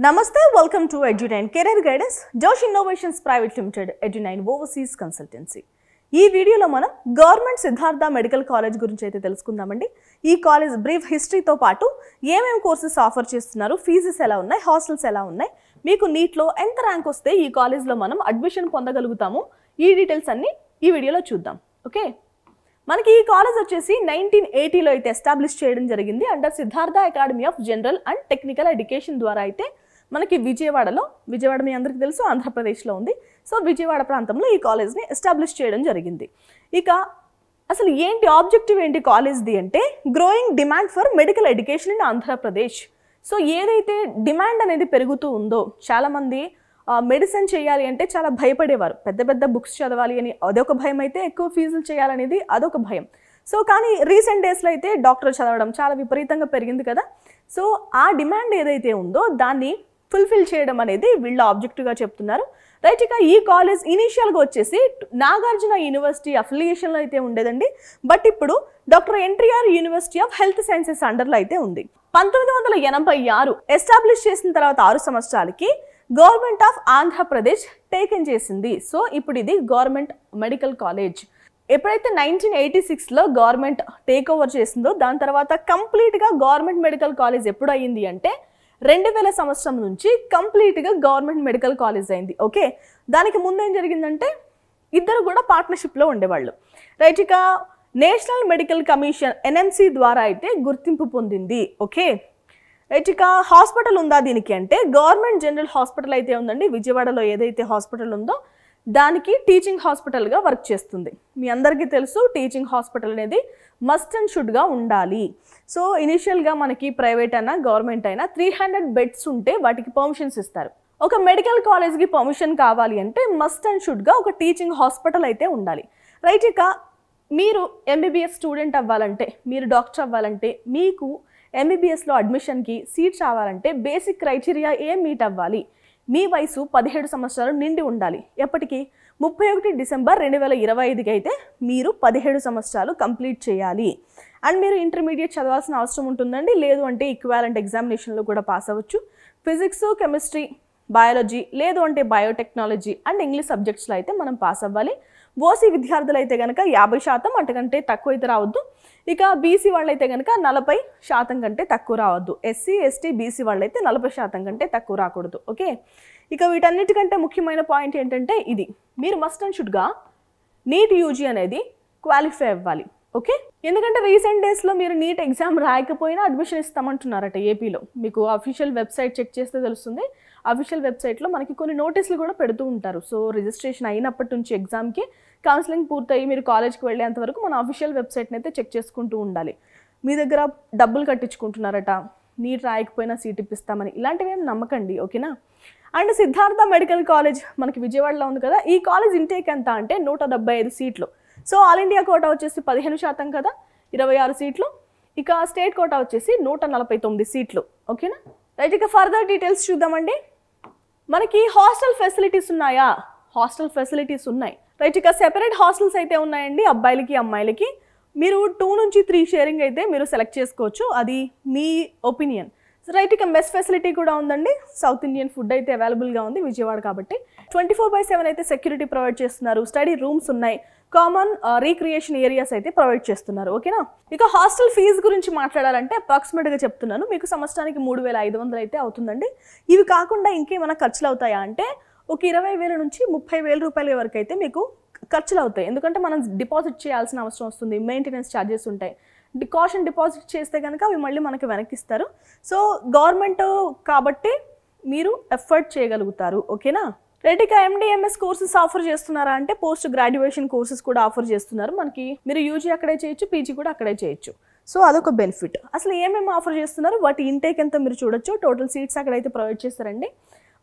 Namaste, welcome to Edu9 Career Guidance, Josh Innovations Private Limited, Edu9 Overseas Consultancy. ఈ వీడియోలో మనం government Siddhartha medical college గురించి అయితే తెలుసుకుందామండి. ఈ కాలేజ్ బ్రీఫ్ హిస్టరీతో పాటు ఏమేం కోర్సెస్ ఆఫర్ చేస్తున్నారు, ఫీజెస్ ఎలా ఉన్నాయి, హాస్టల్స్ ఎలా ఉన్నాయి, మీకు నీట్లో ఎంత ర్యాంక్ వస్తే ఈ కాలేజ్లో మనం అడ్మిషన్ పొందగలుగుతాము, ఈ డీటెయిల్స్ అన్ని ఈ వీడియోలో చూద్దాం. ఓకే, మనకి ఈ కాలేజ్ వచ్చేసి 1980లో అయితే ఎస్టాబ్లిష్ చేయడం జరిగింది under Siddhartha academy of general and technical education ద్వారా అయితే మనకి విజయవాడ మీ అందరికీ తెలుసు ఆంధ్రప్రదేశ్లో ఉంది. సో విజయవాడ ప్రాంతంలో ఈ కాలేజ్ని ఎస్టాబ్లిష్ చేయడం జరిగింది. ఇక అసలు ఏంటి ఆబ్జెక్టివ్ ఏంటి కాలేజ్ది అంటే growing demand for medical education in Andhra Pradesh. So ఏదైతే డిమాండ్ అనేది పెరుగుతూ ఉందో, చాలామంది మెడిసిన్ చేయాలి అంటే చాలా భయపడేవారు, పెద్ద పెద్ద బుక్స్ చదవాలి అని అదొక భయం, అయితే ఎక్కువ ఫీజులు చేయాలనేది అదొక భయం. సో కానీ రీసెంట్ డేస్లో అయితే డాక్టర్ చదవడం చాలా విపరీతంగా పెరిగింది కదా. సో ఆ డిమాండ్ ఏదైతే ఉందో దాన్ని ఫుల్ఫిల్ చేయడం అనేది వీళ్ళ ఆబ్జెక్టివ్గా చెప్తున్నారు. రైట్, ఇక ఈ కాలేజ్ ఇనీషియల్గా వచ్చేసి నాగార్జున యూనివర్సిటీ అఫిలియేషన్లో అయితే ఉండేదండి. బట్ ఇప్పుడు doctor NTR university of health sciences అండర్లో అయితే ఉంది. 1986 ఎస్టాబ్లిష్ చేసిన తర్వాత 6 సంవత్సరాలకి గవర్నమెంట్ ఆఫ్ ఆంధ్రప్రదేశ్ టేకెన్ చేసింది. సో ఇప్పుడు ఇది గవర్నమెంట్ మెడికల్ కాలేజ్. ఎప్పుడైతే 1986లో గవర్నమెంట్ టేక్ ఓవర్ చేసిందో దాని తర్వాత కంప్లీట్గా గవర్నమెంట్ మెడికల్ కాలేజ్ ఎప్పుడు అయ్యింది అంటే 2000 సంవత్సరం నుంచి కంప్లీట్గా గవర్నమెంట్ మెడికల్ కాలేజ్ అయింది. ఓకే, దానికి ముందు ఏం జరిగిందంటే ఇద్దరు కూడా పార్ట్నర్షిప్లో ఉండేవాళ్ళు. రైట్, ఇక నేషనల్ మెడికల్ కమిషన్ NMC ద్వారా అయితే గుర్తింపు పొందింది. ఓకే, రైట్, ఇక హాస్పిటల్ ఉందా దీనికి అంటే గవర్నమెంట్ జనరల్ హాస్పిటల్ అయితే ఉందండి. విజయవాడలో ఏదైతే హాస్పిటల్ ఉందో దానికి టీచింగ్ హాస్పిటల్గా వర్క్ చేస్తుంది. మీ అందరికీ తెలుసు టీచింగ్ హాస్పిటల్ అనేది మస్ట్ అండ్ షుడ్గా ఉండాలి. సో ఇనిషియల్గా మనకి ప్రైవేట్ అయినా గవర్నమెంట్ అయినా 300 బెడ్స్ ఉంటే వాటికి పర్మిషన్స్ ఇస్తారు. ఒక మెడికల్ కాలేజ్కి పర్మిషన్ కావాలి అంటే మస్ట్ అండ్ షుడ్గా ఒక టీచింగ్ హాస్పిటల్ అయితే ఉండాలి. రైట్, ఇక మీరు MBBS స్టూడెంట్ అవ్వాలంటే, మీరు డాక్టర్ అవ్వాలంటే, మీకు MBBSలో అడ్మిషన్కి సీట్ రావాలంటే బేసిక్ క్రైటీరియా ఏం మీట్ అవ్వాలి? మీ వయసు 17 సంవత్సరాలు నిండి ఉండాలి. ఎప్పటికీ 31 డిసెంబర్ 2025కి అయితే మీరు 17 సంవత్సరాలు కంప్లీట్ చేయాలి. అండ్ మీరు ఇంటర్మీడియట్ చదవాల్సిన అవసరం ఉంటుందండి. లేదు అంటే ఈక్వాలెంట్ ఎగ్జామినేషన్లో కూడా పాస్ అవ్వచ్చు. ఫిజిక్స్, కెమిస్ట్రీ, బయాలజీ, లేదు అంటే బయోటెక్నాలజీ అండ్ ఇంగ్లీష్ సబ్జెక్ట్స్లో అయితే మనం పాస్ అవ్వాలి. ఓసీ విద్యార్థులు అయితే కనుక 50% అంతకంటే తక్కువ అయితే రావద్దు. ఇక బీసీ వాళ్ళైతే కనుక 40% కంటే తక్కువ రావద్దు. SC, ST, BC వాళ్ళైతే 40% కంటే తక్కువ రాకూడదు. ఓకే, ఇక వీటన్నిటికంటే ముఖ్యమైన పాయింట్ ఏంటంటే ఇది, మీరు మస్ట్ అండ్ షుడ్గా నీట్ UG అనేది క్వాలిఫై అవ్వాలి. ఓకే, ఎందుకంటే రీసెంట్ డేస్లో మీరు నీట్ ఎగ్జామ్ రాయకపోయినా అడ్మిషన్ ఇస్తామంటున్నారట ఏపీలో. మీకు అఫీషియల్ వెబ్సైట్ చెక్ చేస్తే తెలుస్తుంది. అఫీషియల్ వెబ్సైట్లో మనకి కొన్ని నోటీసులు కూడా పెడుతూ ఉంటారు. సో రిజిస్ట్రేషన్ అయినప్పటి నుంచి ఎగ్జామ్కి కౌన్సిలింగ్ పూర్తయి మీరు కాలేజ్కి వెళ్ళేంత వరకు మన అఫీషియల్ వెబ్సైట్ని అయితే చెక్ చేసుకుంటూ ఉండాలి. మీ దగ్గర డబ్బులు కట్టించుకుంటున్నారట, నీట్ రాయకపోయినా సీట్ ఇప్పిస్తామని, ఇలాంటివి ఏం నమ్మకండి. ఓకేనా. అండ్ సిద్ధార్థ మెడికల్ కాలేజ్ మనకి విజయవాడలో ఉంది కదా. ఈ కాలేజ్ ఇంటేక్ ఎంత అంటే 175 సీట్లు. సో ఆల్ ఇండియా కోటా వచ్చేసి 15% కదా, 26 సీట్లు. ఇక స్టేట్ కోటా వచ్చేసి 149 సీట్లు. ఓకేనా. రైట్, ఇక ఫర్దర్ డీటెయిల్స్ చూద్దామండి. మనకి హాస్టల్ ఫెసిలిటీస్ ఉన్నాయా? హాస్టల్ ఫెసిలిటీస్ ఉన్నాయి. రైట్, ఇక సెపరేట్ హాస్టల్స్ అయితే ఉన్నాయండి అబ్బాయిలకి అమ్మాయిలకి. మీరు 2 నుంచి 3 షేరింగ్ అయితే మీరు సెలెక్ట్ చేసుకోవచ్చు, అది మీ ఒపీనియన్. రైట్, ఇక మెస్ ఫెసిలిటీ కూడా ఉందండి. సౌత్ ఇండియన్ ఫుడ్ అయితే అవైలబుల్గా ఉంది విజయవాడ కాబట్టి. 24/7 అయితే సెక్యూరిటీ ప్రొవైడ్ చేస్తున్నారు. స్టడీ రూమ్స్ ఉన్నాయి. కామన్ రీక్రియేషన్ ఏరియాస్ అయితే ప్రొవైడ్ చేస్తున్నారు. ఓకేనా. ఇక హాస్టల్ ఫీజు గురించి మాట్లాడాలంటే అప్రాక్సిమేట్గా చెప్తున్నాను, మీకు సంవత్సరానికి 3,500 అయితే అవుతుందండి. ఇవి కాకుండా ఇంకేమైనా ఖర్చులు అవుతాయా అంటే ఒక 20,000 నుంచి 30,000 రూపాయల వరకు అయితే మీకు ఖర్చులు అవుతాయి. ఎందుకంటే మనం డిపాజిట్ చేయాల్సిన అవసరం వస్తుంది, మెయింటెనెన్స్ ఛార్జెస్ ఉంటాయి. కాషన్ డిపాజిట్ చేస్తే కనుక అవి మళ్ళీ మనకి వెనక్కిస్తారు. సో గవర్నమెంట్ కాబట్టి మీరు ఎఫర్ట్ చేయగలుగుతారు. ఓకేనా. రైట్, ఇక MD, MS కోర్సెస్ ఆఫర్ చేస్తున్నారా అంటే పోస్ట్ గ్రాడ్యుయేషన్ కోర్సెస్ కూడా ఆఫర్ చేస్తున్నారు మనకి. మీరు UG అక్కడే చేయొచ్చు, PG కూడా అక్కడే చేయొచ్చు. సో అదొక బెనిఫిట్. అసలు ఏమేమి ఆఫర్ చేస్తున్నారు, వాటి ఇంటేక్ ఎంత మీరు చూడొచ్చు. టోటల్ సీట్స్ అక్కడైతే ప్రొవైడ్ చేస్తారండి.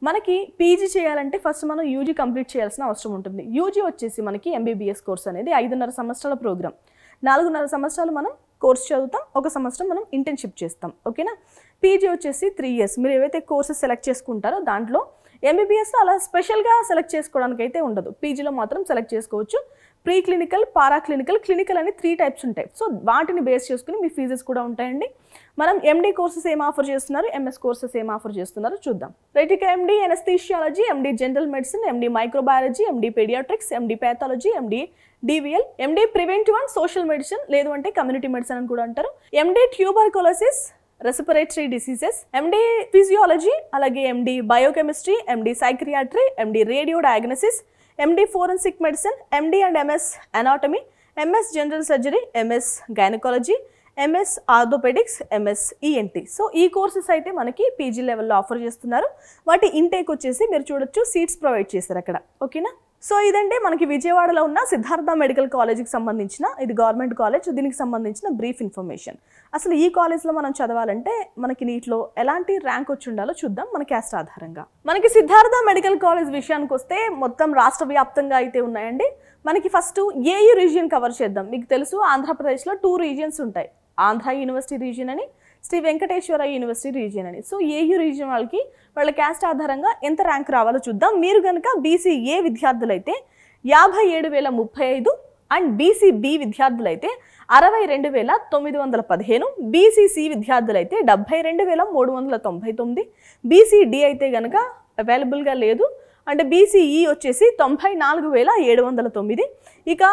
మనకి PG చేయాలంటే ఫస్ట్ మనం UG కంప్లీట్ చేయాల్సిన అవసరం ఉంటుంది. UG వచ్చేసి మనకి MBBS కోర్స్ అనేది 5.5 సంవత్సరాల ప్రోగ్రామ్. 4.5 సంవత్సరాలు మనం కోర్స్ చదువుతాం, 1 సంవత్సరం మనం ఇంటర్న్షిప్ చేస్తాం. ఓకేనా. PG వచ్చేసి 3 years. మీరు ఏవైతే కోర్సెస్ సెలెక్ట్ చేసుకుంటారో దాంట్లో MBBSలో అలా స్పెషల్గా సెలెక్ట్ చేసుకోవడానికి అయితే ఉండదు. PGలో మాత్రం సెలెక్ట్ చేసుకోవచ్చు. ప్రీ క్లినికల్, పారాక్లినికల్, క్లినికల్ అని 3 టైప్స్ ఉంటాయి. సో వాటిని బేస్ చేసుకుని మీ ఫీజెస్ కూడా ఉంటాయండి. మనం ఎండి కోర్సెస్ ఏం ఆఫర్ చేస్తున్నారు, ఎంఎస్ కోర్సెస్ ఏం ఆఫర్ చేస్తున్నారో చూద్దాం. రైట్, ఇక MD anaesthesiology, MD general medicine, MD microbiology, MD paediatrics, MD pathology, MD DVL, MD preventive and social medicine లేదు అంటే కమ్యూనిటీ మెడిసిన్ అని కూడా అంటారు, MD tuberculosis, respiratory diseases, MD physiology, అలాగే MD biochemistry, MD psychiatry, MD radio diagnosis, MD forensic medicine, MD and MS anatomy, MS general surgery, MS gynaecology, MS orthopaedics, MS ENT. So ఈ courses అయితే మనకి PG లెవెల్లో offer చేస్తున్నారు. వాటి intake వచ్చేసి మీరు చూడొచ్చు, సీట్స్ ప్రొవైడ్ చేశారు అక్కడ. ఓకేనా? సో ఇదంటే మనకి విజయవాడలో ఉన్న సిద్ధార్థ మెడికల్ కాలేజ్కి సంబంధించిన, ఇది గవర్నమెంట్ కాలేజ్, దీనికి సంబంధించిన బ్రీఫ్ ఇన్ఫర్మేషన్. అసలు ఈ కాలేజ్లో మనం చదవాలంటే మనకి నీట్లో ఎలాంటి ర్యాంక్ వచ్చి ఉండాలో చూద్దాం మన క్యాస్ట్ ఆధారంగా. మనకి సిద్ధార్థ మెడికల్ కాలేజ్ విషయానికి వస్తే మొత్తం రాష్ట్ర వ్యాప్తంగా అయితే ఉన్నాయండి. మనకి ఫస్ట్ ఏయూ రీజియన్ కవర్ చేద్దాం. మీకు తెలుసు ఆంధ్రప్రదేశ్లో 2 రీజియన్స్ ఉంటాయి, ఆంధ్ర యూనివర్సిటీ రీజియన్ అని, శ్రీ వెంకటేశ్వర యూనివర్సిటీ రీజియన్ అని. సో ఏయూ రీజియన్ వాళ్ళకి వాళ్ళ క్యాస్ట్ ఆధారంగా ఎంత ర్యాంక్ రావాలో చూద్దాం. మీరు కనుక బీసీఏ విద్యార్థులైతే 57,035 అండ్ బీసీబీ విద్యార్థులైతే 62,915, బీసీసీ విద్యార్థులైతే 72,399, బీసీడీ అయితే కనుక అవైలబుల్గా లేదు, అంటే బీసీఈ వచ్చేసి 94,709, ఇక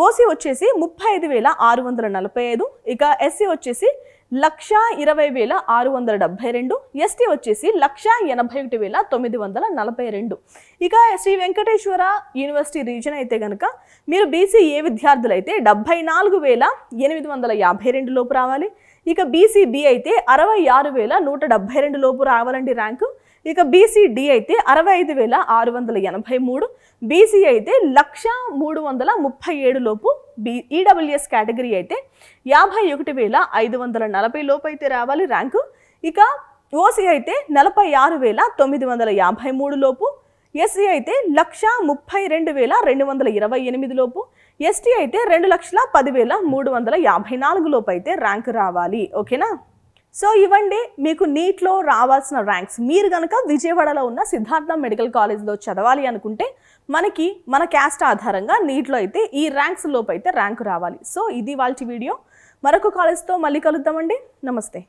ఓసీ వచ్చేసి 35,645, ఇక ఎస్సీ వచ్చేసి 1,20,672, ఎస్టీ వచ్చేసి 1,81,942. ఇక శ్రీ వెంకటేశ్వర యూనివర్సిటీ రీజన్ అయితే కనుక మీరు బీసీఏ విద్యార్థులైతే 74,852 లోపు రావాలి, ఇక బీసీబీ అయితే 66,172 లోపు రావాలండి ర్యాంకు, ఇక బీసీడీ అయితే 65,683, బీసీ అయితే 1,03,37 లోపు, ఈడబ్ల్యూఎస్ కేటగిరీ అయితే 51,540 లోపు అయితే రావాలి ర్యాంకు, ఇక ఓసీ అయితే 46,953 లోపు, ఎస్సీ అయితే 1,32,228 లోపు, ఎస్టీ అయితే 2,10,354 లోపు అయితే ర్యాంక్ రావాలి. ఓకేనా? సో ఇవ్వండి మీకు నీట్లో రావాల్సిన ర్యాంక్స్. మీరు కనుక విజయవాడలో ఉన్న సిద్ధార్థ మెడికల్ కాలేజ్లో చదవాలి అనుకుంటే మనకి మన క్యాస్ట్ ఆధారంగా నీట్లో అయితే ఈ ర్యాంక్స్ లోపు అయితే ర్యాంక్ రావాలి. సో ఇది వాళ్ళ వీడియో. మరొక కాలేజ్తో మళ్ళీ కలుద్దామండి. నమస్తే.